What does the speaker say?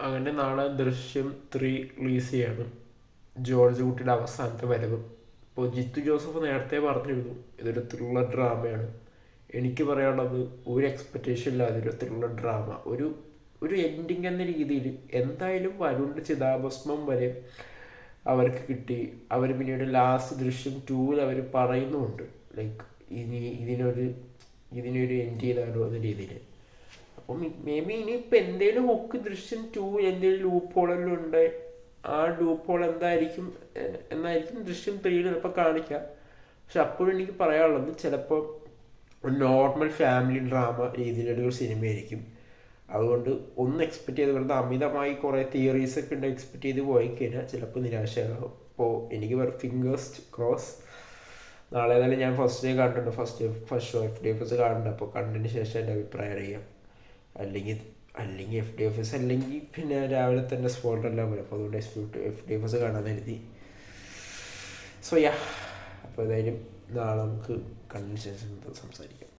അങ്ങനെ നാളെ ദൃശ്യം 3 റിലീസ് ചെയ്യാണ്. ജോർജ് കുട്ടിയുടെ അവസാനത്തെ വരവ്. ഇപ്പോൾ ജിത്തു ജോസഫ് നേരത്തെ പറഞ്ഞിരുന്നു ഇതൊരു ത്രില്ലർ ഡ്രാമയാണ്. എനിക്ക് പറയാനുള്ളത് ഒരു എക്സ്പെക്റ്റേഷൻ ഇല്ലാതെ ഒരു ത്രില്ലർ ഡ്രാമ, ഒരു എൻഡിങ് എന്ന രീതിയിൽ എന്തായാലും വരുണിൻ്റെ ചിതാഭസ്മം വരെ അവർക്ക് കിട്ടി. അവർ പിന്നീട് ലാസ്റ്റ് ദൃശ്യം 2 അവർ പറയുന്നുമുണ്ട് ലൈക്ക് ഇതിനൊരു എൻഡ് ചെയ്താലോ എന്ന രീതിയിൽ. അപ്പം മേ ബി ഇനിയിപ്പോൾ എന്തെങ്കിലും ഹുക്ക് ദൃശ്യം 2 എന്തെങ്കിലും ലൂപ്പ് ഹോളെല്ലാം ഉണ്ട്, ആ ലൂപ്പ് ഹോൾ എന്നായിരിക്കും ദൃശ്യം 3 ചിലപ്പോൾ കാണിക്കുക. പക്ഷെ അപ്പോഴും എനിക്ക് പറയാനുള്ളത് ചിലപ്പോൾ ഒരു നോർമൽ ഫാമിലി ഡ്രാമ രീതിയിലുള്ള ഒരു സിനിമയായിരിക്കും. അതുകൊണ്ട് ഒന്ന് എക്സ്പെക്റ്റ് ചെയ്ത് വെറുതെ അമിതമായി കുറേ തിയറീസൊക്കെ ഉണ്ട് എക്സ്പെക്റ്റ് ചെയ്ത് പോയി കഴിഞ്ഞാൽ ചിലപ്പോൾ നിരാശയാകും. അപ്പോൾ എനിക്ക് ഫിംഗേഴ്സ് ക്രോസ്. നാളെ ഏതായാലും ഞാൻ ഫസ്റ്റ് ഡേ കണ്ടിട്ടുണ്ട്, ഫസ്റ്റ് ഷോ FDFS കാണുന്നുണ്ട്. അപ്പോൾ കണ്ടതിന് ശേഷം എൻ്റെ അഭിപ്രായം അറിയാം. അല്ലെങ്കിൽ FDFS അല്ലെങ്കിൽ പിന്നെ രാവിലെ തന്നെ സ്പോട്ടെല്ലാം വരും. അപ്പോൾ അതുകൊണ്ട് FDFS കാണാൻ കരുതി. സോ അപ്പോൾ ഏതായാലും നാളെ നമുക്ക് കണ്ടതിന് ശേഷം സംസാരിക്കാം.